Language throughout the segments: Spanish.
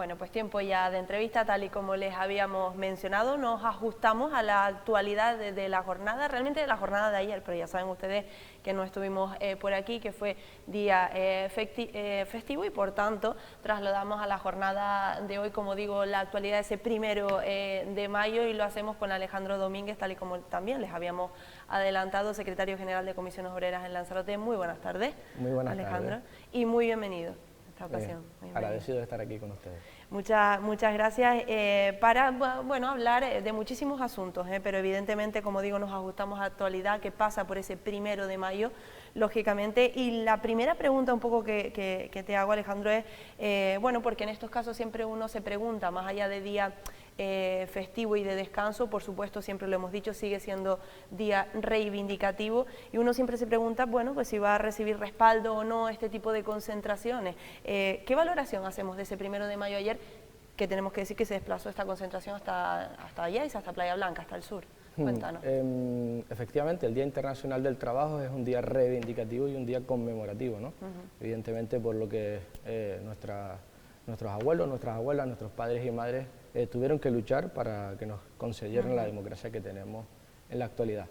Bueno, pues tiempo ya de entrevista, tal y como les habíamos mencionado, nos ajustamos a la actualidad de la jornada, realmente de la jornada de ayer, pero ya saben ustedes que no estuvimos por aquí, que fue día festivo y por tanto trasladamos a la jornada de hoy, como digo, la actualidad de ese 1 de mayo y lo hacemos con Alejandro Domínguez, tal y como también les habíamos adelantado, secretario general de Comisiones Obreras en Lanzarote. Muy buenas tardes, muy buenas Alejandro, tardes. Y muy bienvenido. Ocasión. Agradecido de estar aquí con ustedes. Muchas gracias para hablar de muchísimos asuntos, pero evidentemente, como digo, nos ajustamos a la actualidad que pasa por ese 1 de mayo, lógicamente. Y la primera pregunta un poco que te hago, Alejandro, es, porque en estos casos siempre uno se pregunta, más allá de día festivo y de descanso, por supuesto, siempre lo hemos dicho, sigue siendo día reivindicativo y uno siempre se pregunta, pues si va a recibir respaldo o no este tipo de concentraciones. ¿Qué valoración hacemos de ese 1 de mayo ayer, que tenemos que decir que se desplazó esta concentración hasta allá, hasta Playa Blanca, hasta el sur? Cuéntanos. Efectivamente, el Día Internacional del Trabajo es un día reivindicativo y un día conmemorativo, ¿no? Evidentemente por lo que nuestros abuelos, nuestras abuelas, nuestros padres y madres tuvieron que luchar para que nos concedieran la democracia que tenemos en la actualidad.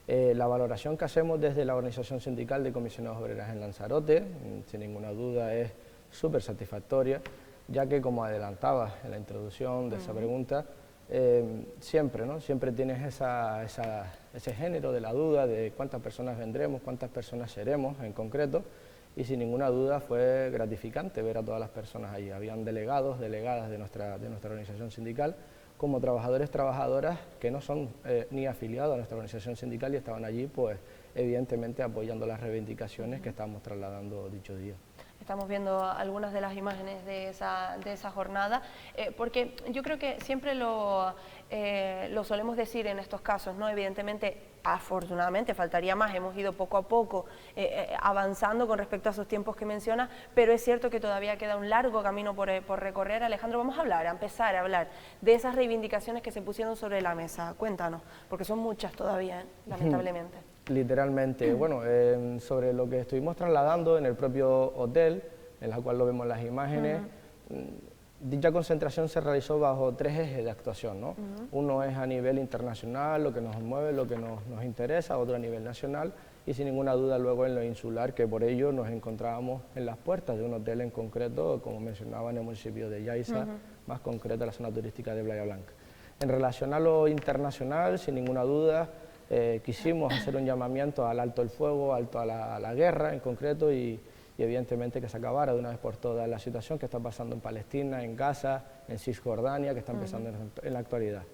La valoración que hacemos desde la Organización Sindical de Comisiones Obreras en Lanzarote, sin ninguna duda, es súper satisfactoria, ya que, como adelantabas en la introducción de esa pregunta, siempre tienes ese género de la duda de cuántas personas vendremos, cuántas personas seremos en concreto, y sin ninguna duda fue gratificante ver a todas las personas allí. Habían delegados, delegadas de nuestra organización sindical, como trabajadores, trabajadoras que no son ni afiliados a nuestra organización sindical y estaban allí, pues evidentemente apoyando las reivindicaciones que estábamos trasladando dicho día. Estamos viendo algunas de las imágenes de esa jornada, porque yo creo que siempre lo solemos decir en estos casos, ¿no? Evidentemente, afortunadamente, faltaría más, hemos ido poco a poco avanzando con respecto a esos tiempos que mencionas, pero es cierto que todavía queda un largo camino por recorrer. Alejandro, vamos a empezar a hablar de esas reivindicaciones que se pusieron sobre la mesa. Cuéntanos, porque son muchas todavía, lamentablemente. Literalmente, sobre lo que estuvimos trasladando en el propio hotel, en la cual lo vemos en las imágenes, dicha concentración se realizó bajo 3 ejes de actuación, ¿no? Uno es a nivel internacional, lo que nos mueve, lo que nos interesa, otro a nivel nacional, y sin ninguna duda luego en lo insular, que por ello nos encontrábamos en las puertas de un hotel en concreto, como mencionaba, en el municipio de Yaiza, más concreta la zona turística de Playa Blanca. En relación a lo internacional, sin ninguna duda, quisimos hacer un llamamiento al alto el fuego, alto a la guerra en concreto y evidentemente que se acabara de una vez por todas la situación que está pasando en Palestina, en Gaza, en Cisjordania, que está empezando en la actualidad.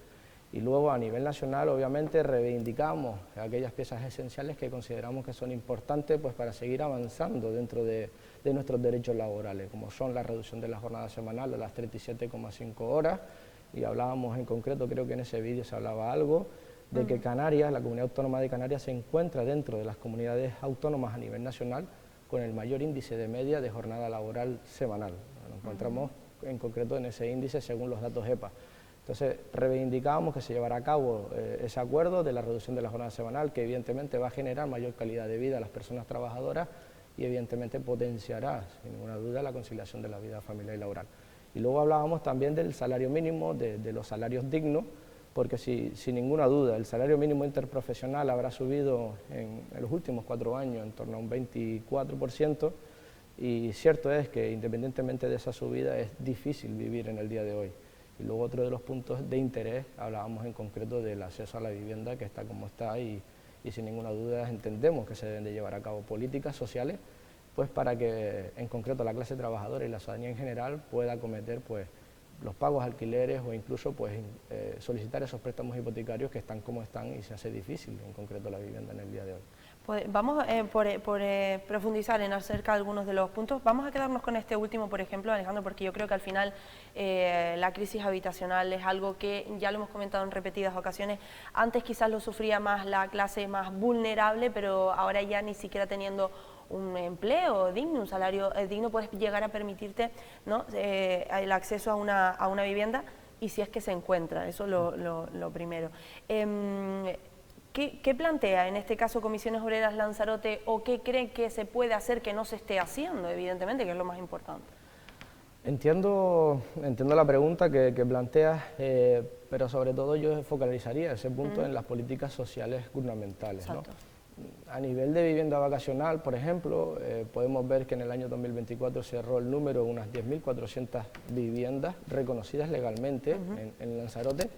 Y luego a nivel nacional obviamente reivindicamos aquellas piezas esenciales que consideramos que son importantes pues, para seguir avanzando dentro de nuestros derechos laborales, como son la reducción de la jornada semanal a las 37,5 horas, y hablábamos en concreto, creo que en ese vídeo se hablaba algo, de que Canarias, la Comunidad Autónoma de Canarias, se encuentra dentro de las comunidades autónomas a nivel nacional con el mayor índice de media de jornada laboral semanal. Nos encontramos en concreto en ese índice según los datos EPA. Entonces, reivindicábamos que se llevara a cabo ese acuerdo de la reducción de la jornada semanal, que evidentemente va a generar mayor calidad de vida a las personas trabajadoras y evidentemente potenciará, sin ninguna duda, la conciliación de la vida familiar y laboral. Y luego hablábamos también del salario mínimo, de los salarios dignos, porque sin ninguna duda el salario mínimo interprofesional habrá subido en los últimos 4 años en torno a un 24%, y cierto es que independientemente de esa subida es difícil vivir en el día de hoy. Y luego otro de los puntos de interés, hablábamos en concreto del acceso a la vivienda, que está como está, y sin ninguna duda entendemos que se deben de llevar a cabo políticas sociales pues para que en concreto la clase trabajadora y la ciudadanía en general pueda acometer pues los pagos alquileres o incluso pues solicitar esos préstamos hipotecarios que están como están y se hace difícil en concreto la vivienda en el día de hoy. Pues vamos por profundizar en acerca de algunos de los puntos. Vamos a quedarnos con este último, por ejemplo, Alejandro, porque yo creo que al final la crisis habitacional es algo que ya lo hemos comentado en repetidas ocasiones. Antes quizás lo sufría más la clase más vulnerable, pero ahora ya ni siquiera teniendo un empleo digno, un salario digno, puedes llegar a permitirte, ¿no?, el acceso a una vivienda, y si es que se encuentra, eso lo primero. ¿Qué plantea en este caso Comisiones Obreras Lanzarote, o qué cree que se puede hacer que no se esté haciendo, evidentemente, que es lo más importante? Entiendo la pregunta que planteas, pero sobre todo yo focalizaría ese punto en las políticas sociales gubernamentales, ¿no? A nivel de vivienda vacacional, por ejemplo, podemos ver que en el año 2024 cerró el número de unas 10.400 viviendas reconocidas legalmente en Lanzarote,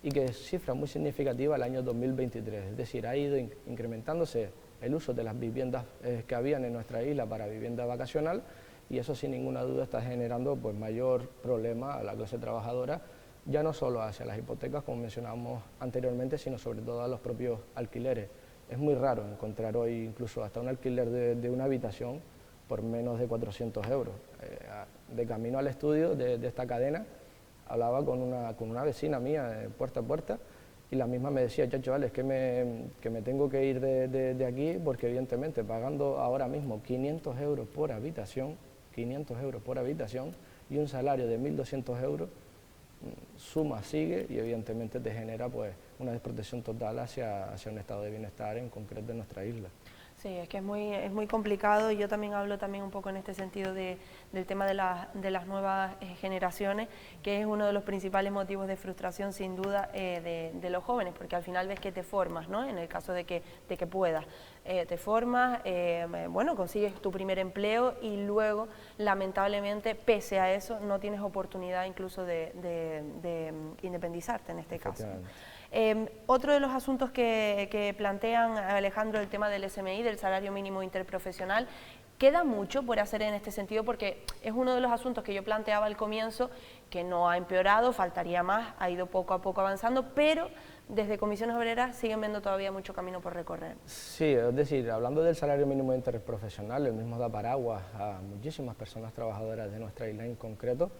y que es cifra muy significativa el año 2023, es decir, ha ido incrementándose el uso de las viviendas que habían en nuestra isla para vivienda vacacional, y eso sin ninguna duda está generando pues mayor problema a la clase trabajadora, ya no solo hacia las hipotecas, como mencionábamos anteriormente, sino sobre todo a los propios alquileres. Es muy raro encontrar hoy incluso hasta un alquiler de una habitación por menos de 400 euros. De camino al estudio de esta cadena, hablaba con una vecina mía puerta a puerta, y la misma me decía, chacho, vale, es que me tengo que ir de aquí porque evidentemente pagando ahora mismo 500 euros por habitación, 500 euros por habitación y un salario de 1.200 euros, suma, sigue, y evidentemente te genera pues una desprotección total hacia un estado de bienestar en concreto en nuestra isla. Sí, es que es muy complicado, y yo también hablo también un poco en este sentido del tema de las nuevas generaciones, que es uno de los principales motivos de frustración sin duda de los jóvenes, porque al final ves que te formas, ¿no? En el caso de que puedas, te formas, bueno, consigues tu primer empleo y luego lamentablemente pese a eso no tienes oportunidad incluso de independizarte en este caso. Otro de los asuntos que plantean, Alejandro, el tema del SMI, del salario mínimo interprofesional, queda mucho por hacer en este sentido, porque es uno de los asuntos que yo planteaba al comienzo, que no ha empeorado, faltaría más, ha ido poco a poco avanzando, pero desde Comisiones Obreras siguen viendo todavía mucho camino por recorrer. Sí, es decir, hablando del salario mínimo interprofesional, el mismo da paraguas a muchísimas personas trabajadoras de nuestra isla en concreto,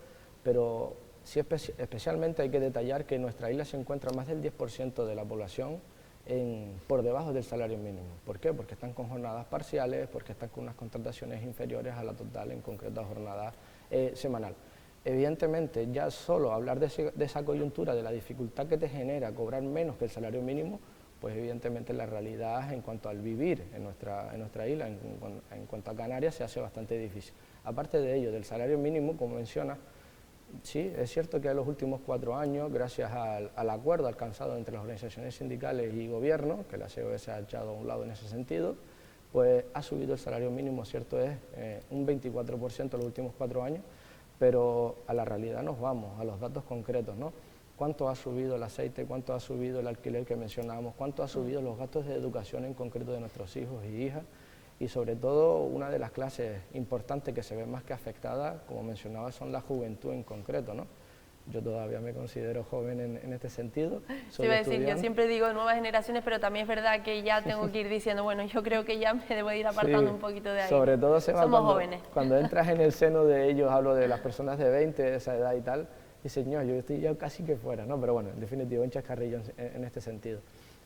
pero sí, especialmente hay que detallar que en nuestra isla se encuentra más del 10% de la población por debajo del salario mínimo. ¿Por qué? Porque están con jornadas parciales, porque están con unas contrataciones inferiores a la total, en concreto a jornada semanal. Evidentemente, ya solo hablar de esa coyuntura, de la dificultad que te genera cobrar menos que el salario mínimo, pues evidentemente la realidad en cuanto al vivir en nuestra isla, en cuanto a Canarias, se hace bastante difícil. Aparte de ello, del salario mínimo, como menciona, sí, es cierto que en los últimos 4 años, gracias al acuerdo alcanzado entre las organizaciones sindicales y gobierno, que la COE se ha echado a un lado en ese sentido, pues ha subido el salario mínimo, cierto es, un 24% en los últimos 4 años, pero a la realidad nos vamos, a los datos concretos, ¿no? ¿Cuánto ha subido el aceite? ¿Cuánto ha subido el alquiler que mencionábamos? ¿Cuánto ha subido los gastos de educación en concreto de nuestros hijos y hijas? Y sobre todo, una de las clases importantes que se ve más que afectada, como mencionaba, son la juventud en concreto, ¿no? Yo todavía me considero joven en este sentido. Soy estudiante. Yo siempre digo nuevas generaciones, pero también es verdad que ya tengo que ir diciendo, bueno, yo creo que ya me debo ir apartando un poquito de ahí. Sobre todo somos jóvenes. Cuando entras en el seno de ellos, hablo de las personas de 20, de esa edad y tal, y señor, yo estoy ya casi que fuera, ¿no? Pero bueno, en definitiva, un chascarrillo en este sentido.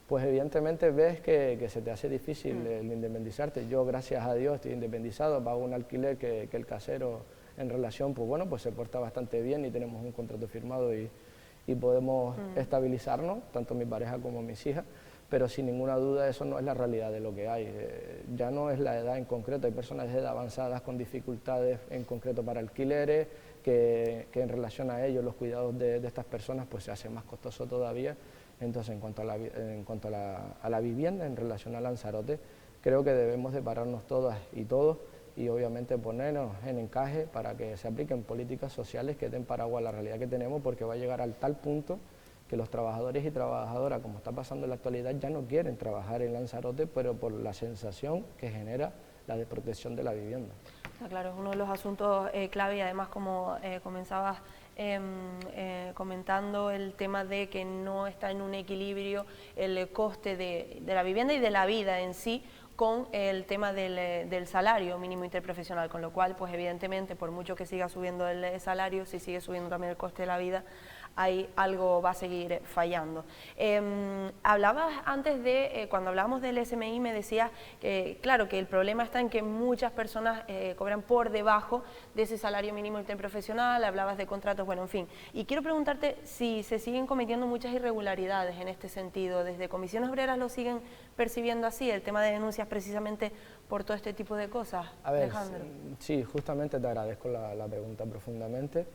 Pues evidentemente ves que se te hace difícil el independizarte. Yo, gracias a Dios, estoy independizado, pago un alquiler que el casero en relación, pues bueno, pues se porta bastante bien y tenemos un contrato firmado y podemos estabilizarnos, tanto mi pareja como mis hijas, pero sin ninguna duda eso no es la realidad de lo que hay. Ya no es la edad en concreto, hay personas de edad avanzadas con dificultades en concreto para alquileres, que en relación a ellos los cuidados de estas personas pues se hace más costoso todavía. Entonces, en cuanto a la vivienda en relación a Lanzarote, creo que debemos de pararnos todas y todos y obviamente ponernos en encaje para que se apliquen políticas sociales que den paraguas a la realidad que tenemos, porque va a llegar al tal punto que los trabajadores y trabajadoras, como está pasando en la actualidad, ya no quieren trabajar en Lanzarote, pero por la sensación que genera la desprotección de la vivienda. Claro, es uno de los asuntos clave, y además, como comenzabas comentando, el tema de que no está en un equilibrio el coste de la vivienda y de la vida en sí con el tema del salario mínimo interprofesional, con lo cual, pues evidentemente, por mucho que siga subiendo el salario, si sigue subiendo también el coste de la vida, ahí algo va a seguir fallando. Hablabas antes de, cuando hablábamos del SMI, me decías que, claro, que el problema está en que muchas personas cobran por debajo de ese salario mínimo interprofesional, hablabas de contratos, bueno, en fin. Y quiero preguntarte si se siguen cometiendo muchas irregularidades en este sentido. ¿Desde comisiones obreras lo siguen percibiendo así, el tema de denuncias precisamente por todo este tipo de cosas, A ver, Alejandro? sí, justamente te agradezco la pregunta profundamente.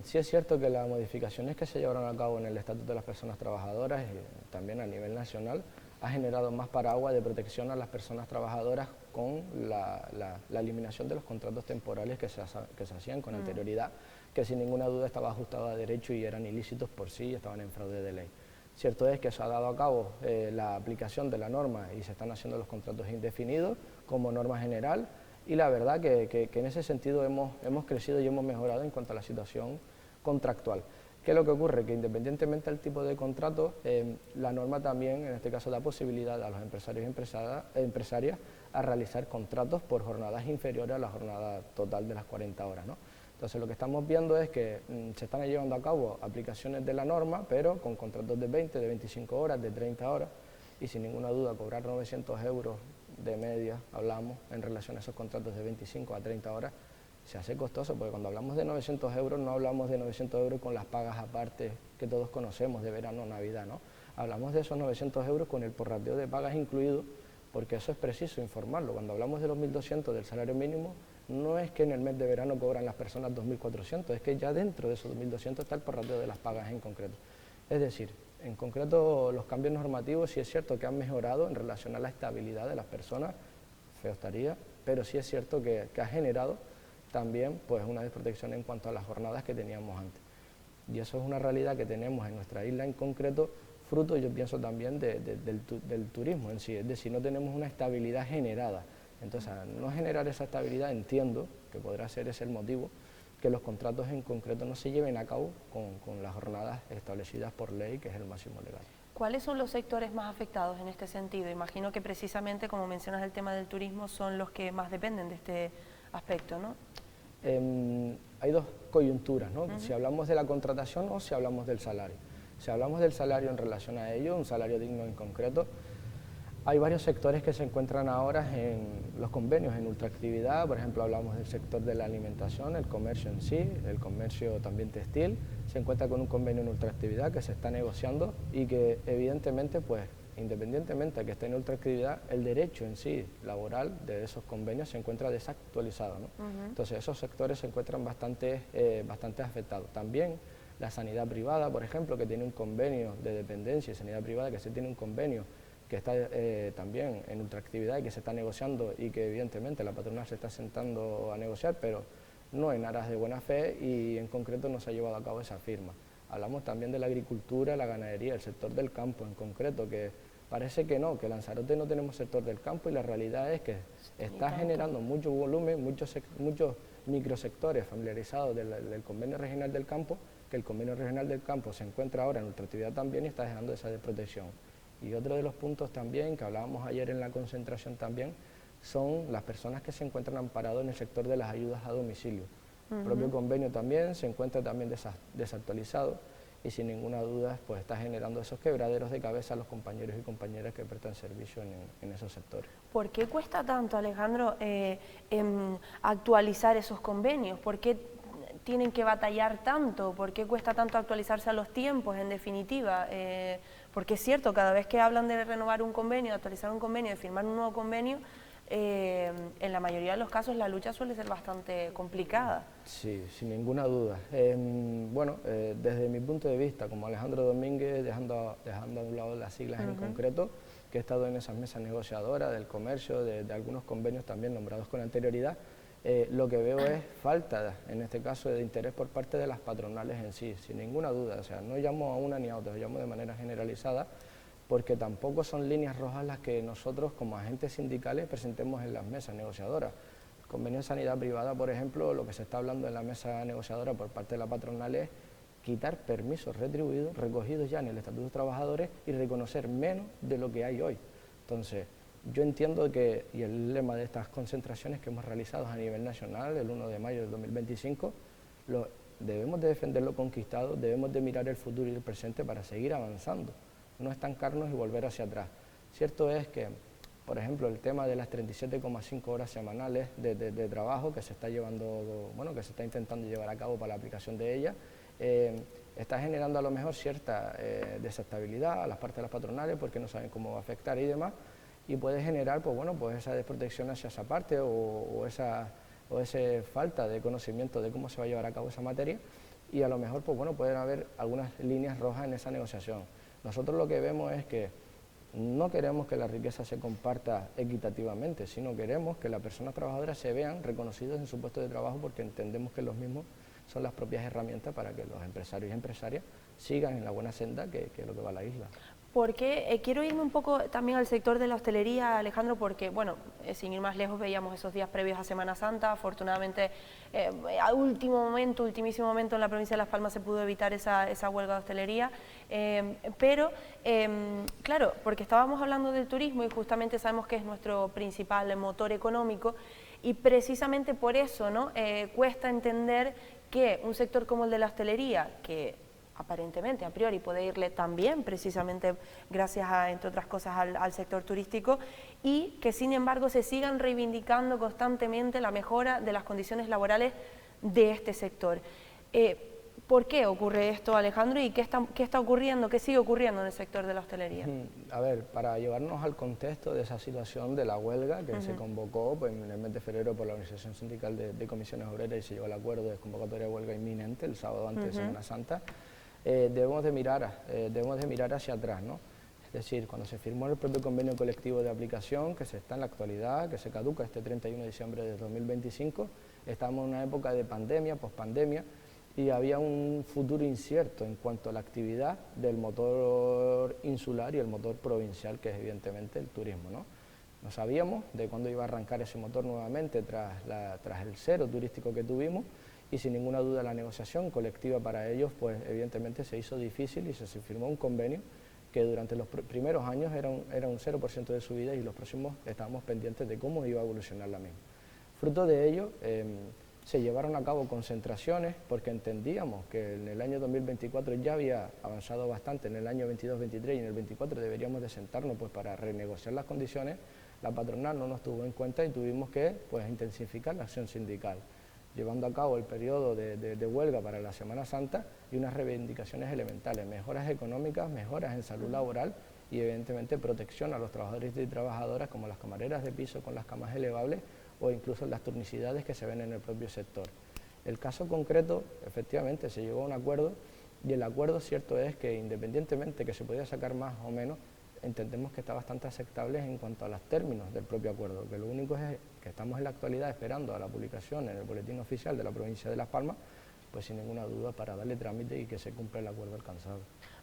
Sí es cierto que las modificaciones que se llevaron a cabo en el Estatuto de las Personas Trabajadoras y también a nivel nacional ha generado más paraguas de protección a las personas trabajadoras con la eliminación de los contratos temporales que se hacían con anterioridad, que sin ninguna duda estaba ajustado a derecho y eran ilícitos por sí y estaban en fraude de ley. Cierto es que se ha dado a cabo la aplicación de la norma y se están haciendo los contratos indefinidos como norma general, y la verdad que en ese sentido hemos crecido y hemos mejorado en cuanto a la situación contractual. ¿Qué es lo que ocurre? Que independientemente del tipo de contrato, la norma también, en este caso, da posibilidad a los empresarios y empresarias a realizar contratos por jornadas inferiores a la jornada total de las 40 horas, ¿no? Entonces lo que estamos viendo es que se están llevando a cabo aplicaciones de la norma, pero con contratos de 20, de 25 horas, de 30 horas, y sin ninguna duda cobrar 900 euros de media, hablamos, en relación a esos contratos de 25 a 30 horas, se hace costoso, porque cuando hablamos de 900 euros no hablamos de 900 euros con las pagas aparte que todos conocemos de verano o Navidad, ¿no? Hablamos de esos 900 euros con el porrateo de pagas incluido, porque eso es preciso informarlo. Cuando hablamos de los 1.200 del salario mínimo, no es que en el mes de verano cobran las personas 2.400, es que ya dentro de esos 2.200 está el porrateo de las pagas en concreto. Es decir, en concreto los cambios normativos sí es cierto que han mejorado en relación a la estabilidad de las personas, feo estaría, pero sí es cierto que ha generado también pues una desprotección en cuanto a las jornadas que teníamos antes. Y eso es una realidad que tenemos en nuestra isla en concreto, fruto, yo pienso, también del turismo en sí, es decir, no tenemos una estabilidad generada. Entonces, al no generar esa estabilidad, entiendo que podrá ser ese el motivo, que los contratos en concreto no se lleven a cabo con las jornadas establecidas por ley, que es el máximo legal. ¿Cuáles son los sectores más afectados en este sentido? Imagino que precisamente, como mencionas el tema del turismo, son los que más dependen de este aspecto, ¿no? Hay dos coyunturas, ¿no? Si hablamos de la contratación o si hablamos del salario. Si hablamos del salario en relación a ello, un salario digno en concreto, hay varios sectores que se encuentran ahora en los convenios en ultraactividad. Por ejemplo, hablamos del sector de la alimentación, el comercio en sí, el comercio también textil, se encuentra con un convenio en ultraactividad que se está negociando y que evidentemente, pues, independientemente de que esté en ultraactividad, el derecho en sí laboral de esos convenios se encuentra desactualizado, ¿no? Entonces esos sectores se encuentran bastante afectados. También la sanidad privada, por ejemplo, que tiene un convenio de dependencia y sanidad privada que se tiene un convenio que está también en ultraactividad y que se está negociando y que evidentemente la patronal se está sentando a negociar, pero no en aras de buena fe y en concreto no se ha llevado a cabo esa firma. Hablamos también de la agricultura, la ganadería, el sector del campo en concreto, que parece que no, que en Lanzarote no tenemos sector del campo y la realidad es que está generando mucho volumen, muchos microsectores familiarizados del convenio regional del campo, que el convenio regional del campo se encuentra ahora en ultraactividad también y está dejando esa desprotección. Y otro de los puntos también, que hablábamos ayer en la concentración también, son las personas que se encuentran amparados en el sector de las ayudas a domicilio. El propio convenio también se encuentra también desactualizado y sin ninguna duda pues está generando esos quebraderos de cabeza a los compañeros y compañeras que prestan servicio en esos sectores. ¿Por qué cuesta tanto, Alejandro, actualizar esos convenios? ¿Por qué tienen que batallar tanto? ¿Por qué cuesta tanto actualizarse a los tiempos, en definitiva? Porque es cierto, cada vez que hablan de renovar un convenio, de actualizar un convenio, de firmar un nuevo convenio, en la mayoría de los casos la lucha suele ser bastante complicada. Sí, sin ninguna duda. Bueno, desde mi punto de vista, como Alejandro Domínguez, dejando a un lado las siglas en concreto, que he estado en esas mesas negociadoras del comercio, de algunos convenios también nombrados con anterioridad, lo que veo es falta, en este caso, de interés por parte de las patronales en sí, sin ninguna duda. O sea, no llamo a una ni a otra, llamo de manera generalizada, porque tampoco son líneas rojas las que nosotros como agentes sindicales presentemos en las mesas negociadoras. El convenio de sanidad privada, por ejemplo, lo que se está hablando en la mesa negociadora por parte de la patronal es quitar permisos retribuidos, recogidos ya en el Estatuto de los Trabajadores y reconocer menos de lo que hay hoy. Entonces, yo entiendo que, y el lema de estas concentraciones que hemos realizado a nivel nacional, el 1 de mayo del 2025, debemos de defender lo conquistado, debemos de mirar el futuro y el presente para seguir avanzando, no estancarnos y volver hacia atrás. Cierto es que, por ejemplo, el tema de las 37,5 horas semanales de trabajo que se está llevando, bueno, que se está intentando llevar a cabo para la aplicación de ella, está generando a lo mejor cierta desestabilidad a las partes de las patronales porque no saben cómo va a afectar y demás, y puede generar, pues bueno, pues esa desprotección hacia esa parte o esa falta de conocimiento de cómo se va a llevar a cabo esa materia, y a lo mejor, pues bueno, pueden haber algunas líneas rojas en esa negociación. Nosotros lo que vemos es que no queremos que la riqueza se comparta equitativamente, sino queremos que las personas trabajadoras se vean reconocidas en su puesto de trabajo, porque entendemos que los mismos son las propias herramientas para que los empresarios y empresarias sigan en la buena senda que es lo que va a la isla. Porque quiero irme un poco también al sector de la hostelería, Alejandro, porque, bueno, sin ir más lejos, veíamos esos días previos a Semana Santa. Afortunadamente, a ultimísimo momento en la provincia de Las Palmas se pudo evitar esa huelga de hostelería, pero, claro, porque estábamos hablando del turismo y justamente sabemos que es nuestro principal motor económico, y precisamente por eso, ¿no?, cuesta entender que un sector como el de la hostelería, que aparentemente, a priori, puede irle tan bien, precisamente gracias a, entre otras cosas, al sector turístico, y que sin embargo se sigan reivindicando constantemente la mejora de las condiciones laborales de este sector. ¿Por qué ocurre esto, Alejandro, y qué está ocurriendo, qué sigue ocurriendo en el sector de la hostelería? A ver, para llevarnos al contexto de esa situación de la huelga que se convocó pues, en el mes de febrero por la Organización Sindical de Comisiones Obreras, y se llegó al acuerdo de convocatoria de huelga inminente el sábado antes de Semana Santa, debemos de mirar hacia atrás, ¿no? Es decir, cuando se firmó el propio convenio colectivo de aplicación, que se está en la actualidad, que se caduca este 31 de diciembre de 2025, estamos en una época de pandemia, pospandemia, y había un futuro incierto en cuanto a la actividad del motor insular y el motor provincial, que es evidentemente el turismo, ¿no? No sabíamos de cuándo iba a arrancar ese motor nuevamente tras el cero turístico que tuvimos, y sin ninguna duda la negociación colectiva para ellos, pues evidentemente se hizo difícil, y se firmó un convenio que durante los primeros años era un 0% de subida, y los próximos estábamos pendientes de cómo iba a evolucionar la misma. Fruto de ello, se llevaron a cabo concentraciones porque entendíamos que en el año 2024 ya había avanzado bastante, en el año 22-23 y en el 24 deberíamos de sentarnos pues, para renegociar las condiciones. La patronal no nos tuvo en cuenta y tuvimos que pues, intensificar la acción sindical, llevando a cabo el periodo de huelga para la Semana Santa y unas reivindicaciones elementales, mejoras económicas, mejoras en salud laboral y evidentemente protección a los trabajadores y trabajadoras como las camareras de piso con las camas elevables o incluso las turnicidades que se ven en el propio sector. El caso concreto, efectivamente, se llegó a un acuerdo, y el acuerdo cierto es que independientemente que se podía sacar más o menos, entendemos que está bastante aceptable en cuanto a los términos del propio acuerdo, que lo único es que estamos en la actualidad esperando a la publicación en el boletín oficial de la provincia de Las Palmas, pues sin ninguna duda para darle trámite y que se cumpla el acuerdo alcanzado.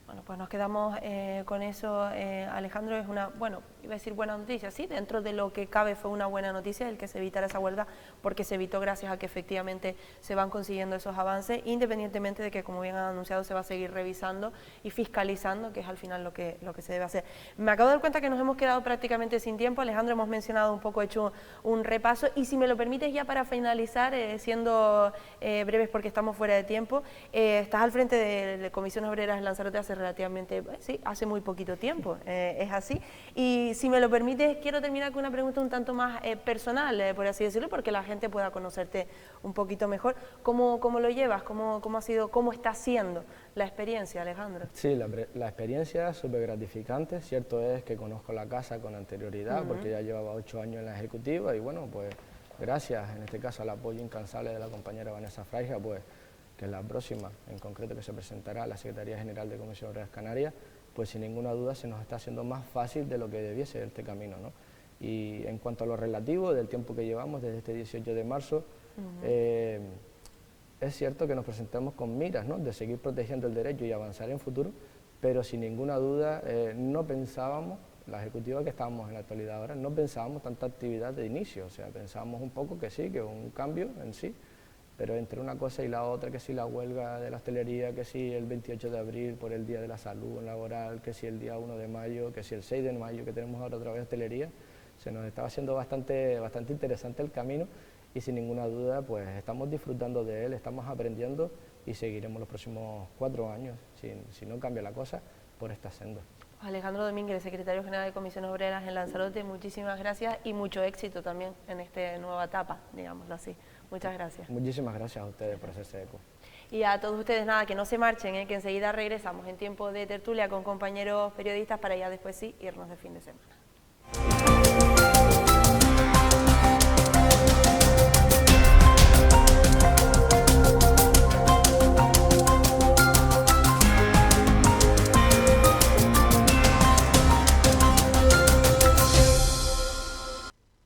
Bueno, pues nos quedamos con eso, Alejandro. Es una, bueno, iba a decir buena noticia, sí, dentro de lo que cabe fue una buena noticia el que se evitara esa huelga, porque se evitó gracias a que efectivamente se van consiguiendo esos avances, independientemente de que, como bien han anunciado, se va a seguir revisando y fiscalizando, que es al final lo que se debe hacer. Me acabo de dar cuenta que nos hemos quedado prácticamente sin tiempo, Alejandro, hemos mencionado un poco, hecho un repaso, y si me lo permites ya para finalizar, siendo breves porque estamos fuera de tiempo, estás al frente de Comisiones Obreras en Lanzarote hace relativamente, sí, hace muy poquito tiempo, es así. Y si me lo permites, quiero terminar con una pregunta un tanto más personal, por así decirlo, porque la gente pueda conocerte un poquito mejor. ¿Cómo lo llevas? ¿Cómo ha sido, cómo está siendo la experiencia, Alejandro? Sí, la experiencia es súper gratificante. Cierto es que conozco la casa con anterioridad, porque ya llevaba 8 años en la ejecutiva, y bueno, pues gracias, en este caso, al apoyo incansable de la compañera Vanessa Fraija, pues que es la próxima, en concreto, que se presentará a la Secretaría General de Comisiones Obreras Canarias, pues sin ninguna duda se nos está haciendo más fácil de lo que debiese ser este camino, ¿no? Y en cuanto a lo relativo del tiempo que llevamos desde este 18 de marzo, es cierto que nos presentamos con miras, ¿no?, de seguir protegiendo el derecho y avanzar en futuro, pero sin ninguna duda no pensábamos, la ejecutiva que estábamos en la actualidad ahora, no pensábamos tanta actividad de inicio, o sea, pensábamos un poco que sí, que un cambio en sí, pero entre una cosa y la otra, que si la huelga de la hostelería, que si el 28 de abril por el Día de la Salud Laboral, que si el día 1 de mayo, que si el 6 de mayo, que tenemos ahora otra vez hostelería, se nos estaba haciendo bastante interesante el camino, y sin ninguna duda pues estamos disfrutando de él, estamos aprendiendo y seguiremos los próximos 4 años, si no cambia la cosa, por esta senda. Alejandro Domínguez, secretario general de Comisiones Obreras en Lanzarote, muchísimas gracias y mucho éxito también en esta nueva etapa, digámoslo así. Muchas gracias. Muchísimas gracias a ustedes por hacerse eco. Y a todos ustedes, nada, que no se marchen, que enseguida regresamos en tiempo de tertulia con compañeros periodistas para ya después sí irnos de fin de semana.